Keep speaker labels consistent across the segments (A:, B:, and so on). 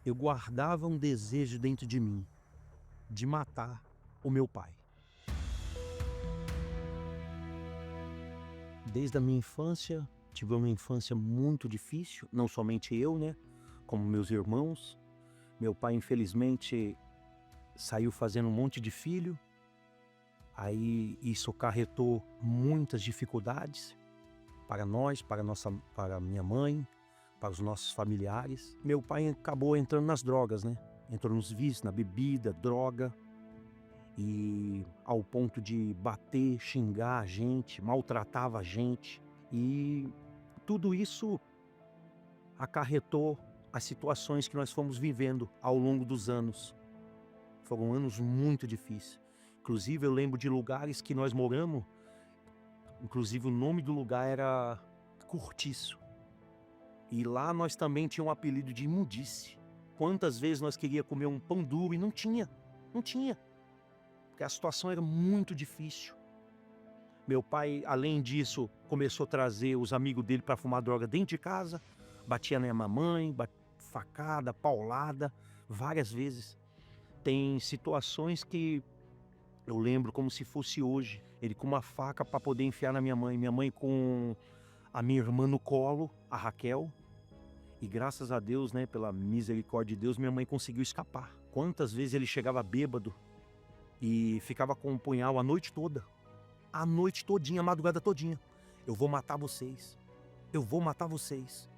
A: eu guardava um desejo dentro de mim de matar o meu pai. Desde a minha infância, tive uma infância muito difícil, não somente eu, né, como meus irmãos. Meu pai, infelizmente, saiu fazendo um monte de filho, aí isso acarretou muitas dificuldades para nós, para minha mãe, para os nossos familiares. Meu pai acabou entrando nas drogas, né? Entrou nos vícios, na bebida, droga, e ao ponto de bater, xingar a gente, maltratava a gente. E tudo isso acarretou as situações que nós fomos vivendo ao longo dos anos. Foram anos muito difíceis. Inclusive, eu lembro de lugares que nós moramos, inclusive o nome do lugar era Cortiço. E lá nós também tínhamos um apelido de imundície. Quantas vezes nós queríamos comer um pão duro e não tinha, porque a situação era muito difícil. Meu pai, além disso, começou a trazer os amigos dele para fumar droga dentro de casa, batia na mamãe, facada, paulada, várias vezes. Tem situações que eu lembro como se fosse hoje, ele com uma faca para poder enfiar na minha mãe com a minha irmã no colo, a Raquel, e graças a Deus, né, pela misericórdia de Deus, minha mãe conseguiu escapar. Quantas vezes ele chegava bêbado e ficava com um punhal a noite todinha, a madrugada todinha. Eu vou matar vocês, eu vou matar vocês.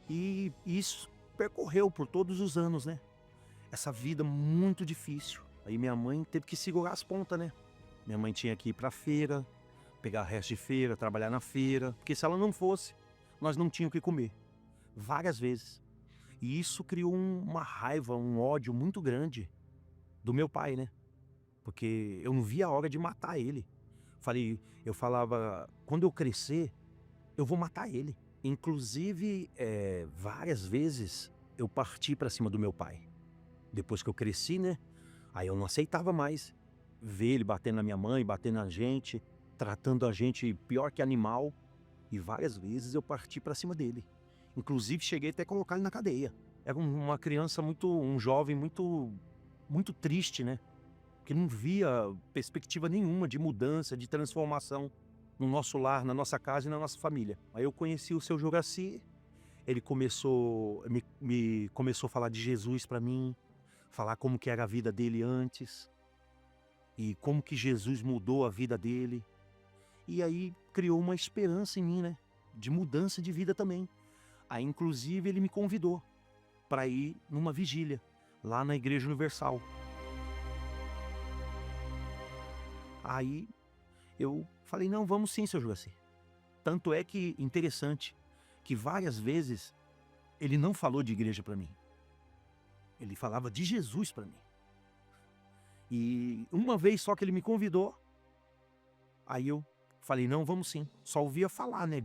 A: E isso percorreu por todos os anos, né, essa vida muito difícil. Aí minha mãe teve que segurar as pontas, né. Minha mãe tinha que ir pra feira, pegar resto de feira, trabalhar na feira, porque se ela não fosse, nós não tínhamos o que comer. Várias vezes. E isso criou uma raiva, um ódio muito grande do meu pai, né, porque eu não via a hora de matar ele. Eu falava: "Quando eu crescer, eu vou matar ele". Inclusive, várias vezes eu parti pra cima do meu pai. Depois que eu cresci, né, aí eu não aceitava mais ver ele batendo na minha mãe, batendo na gente, tratando a gente pior que animal, e várias vezes eu parti pra cima dele. Inclusive cheguei até a colocar ele na cadeia. Era uma criança um jovem muito triste, né, que não via perspectiva nenhuma de mudança, de transformação no nosso lar, na nossa casa e na nossa família. Aí eu conheci o seu Juracy, ele começou a falar de Jesus pra mim, falar como que era a vida dele antes, e como que Jesus mudou a vida dele. E aí criou uma esperança em mim, né, de mudança de vida também. Aí inclusive ele me convidou para ir numa vigília, lá na Igreja Universal. Aí eu falei: "Não, vamos sim, seu Juracy". Tanto é que, interessante, que várias vezes ele não falou de igreja para mim, ele falava de Jesus para mim. E uma vez só que ele me convidou, aí eu falei: "Não, vamos sim". Só ouvia falar, né,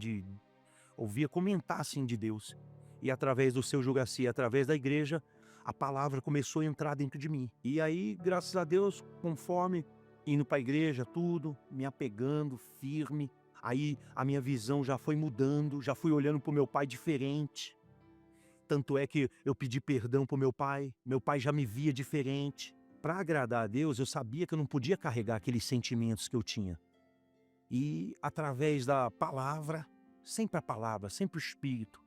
A: ouvia comentar, assim, de Deus. E através do seu Juracy, através da igreja, a palavra começou a entrar dentro de mim. E aí, graças a Deus, conforme indo para a igreja, tudo, me apegando firme, aí a minha visão já foi mudando, já fui olhando para o meu pai diferente. Tanto é que eu pedi perdão para o meu pai já me via diferente. Para agradar a Deus, eu sabia que eu não podia carregar aqueles sentimentos que eu tinha. E através da palavra, sempre o Espírito,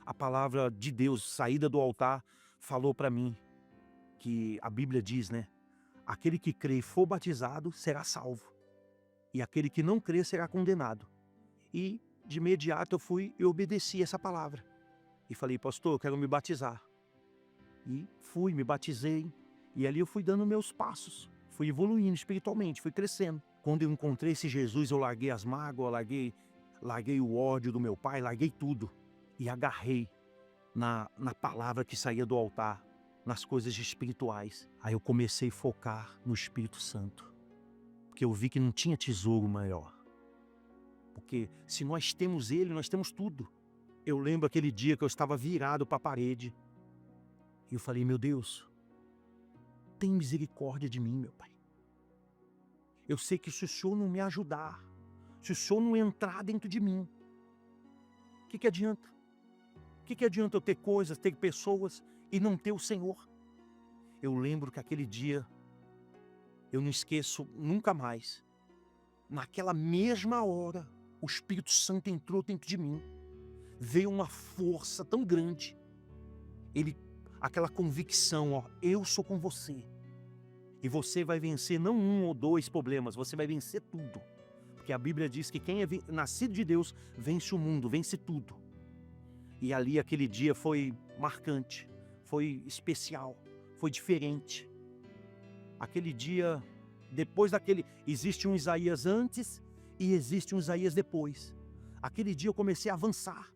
A: a palavra de Deus, saída do altar, falou para mim que a Bíblia diz, né, aquele que crê e for batizado será salvo, e aquele que não crê será condenado. E de imediato eu fui e obedeci essa palavra. E falei: "Pastor, eu quero me batizar". E fui, me batizei, e ali eu fui dando meus passos, fui evoluindo espiritualmente, fui crescendo. Quando eu encontrei esse Jesus, eu larguei as mágoas, larguei o ódio do meu pai, larguei tudo e agarrei na palavra que saía do altar, nas coisas espirituais. Aí eu comecei a focar no Espírito Santo, porque eu vi que não tinha tesouro maior. Porque se nós temos ele, nós temos tudo. Eu lembro aquele dia que eu estava virado para a parede, e eu falei: "Meu Deus, tem misericórdia de mim, meu Pai. Eu sei que se o Senhor não me ajudar, se o Senhor não entrar dentro de mim, o que adianta? O que adianta eu ter coisas, ter pessoas e não ter o Senhor. Eu lembro que aquele dia, eu não esqueço nunca mais, naquela mesma hora, o Espírito Santo entrou dentro de mim. Veio uma força tão grande. Aquela convicção, ó, eu sou com você. E você vai vencer não um ou dois problemas, você vai vencer tudo. Porque a Bíblia diz que quem é nascido de Deus vence o mundo, vence tudo. E ali aquele dia foi marcante, foi especial, foi diferente. Aquele dia, depois daquele, existe um Isaías antes e existe um Isaías depois. Aquele dia eu comecei a avançar.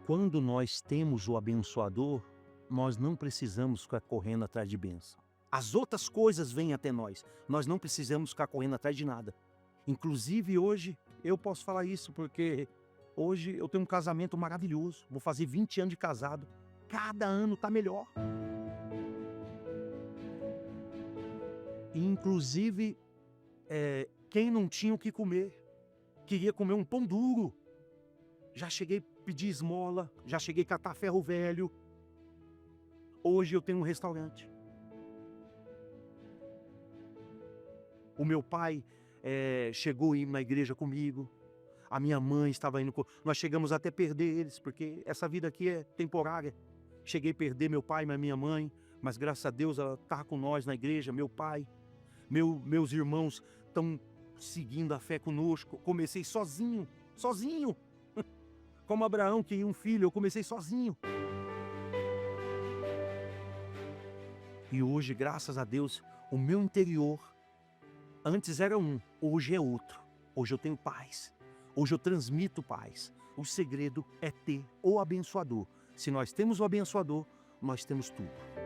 A: Quando nós temos o abençoador, nós não precisamos ficar correndo atrás de bênção. As outras coisas vêm até nós não precisamos ficar correndo atrás de nada. Inclusive hoje, eu posso falar isso porque hoje eu tenho um casamento maravilhoso, vou fazer 20 anos de casado, cada ano está melhor. E inclusive, quem não tinha o que comer, queria comer um pão duro. Já cheguei a pedir esmola, já cheguei a catar ferro velho. Hoje eu tenho um restaurante. O meu pai chegou a ir na igreja comigo. A minha mãe estava indo. Nós chegamos até a perder eles, porque essa vida aqui é temporária. Cheguei a perder meu pai e minha mãe, mas graças a Deus ela está com nós na igreja, meu pai. Meus irmãos estão seguindo a fé conosco. Comecei sozinho. Como Abraão que ia um filho, eu comecei sozinho. E hoje, graças a Deus, o meu interior, antes era um, hoje é outro. Hoje eu tenho paz. Hoje eu transmito paz. O segredo é ter o abençoador. Se nós temos o abençoador, nós temos tudo.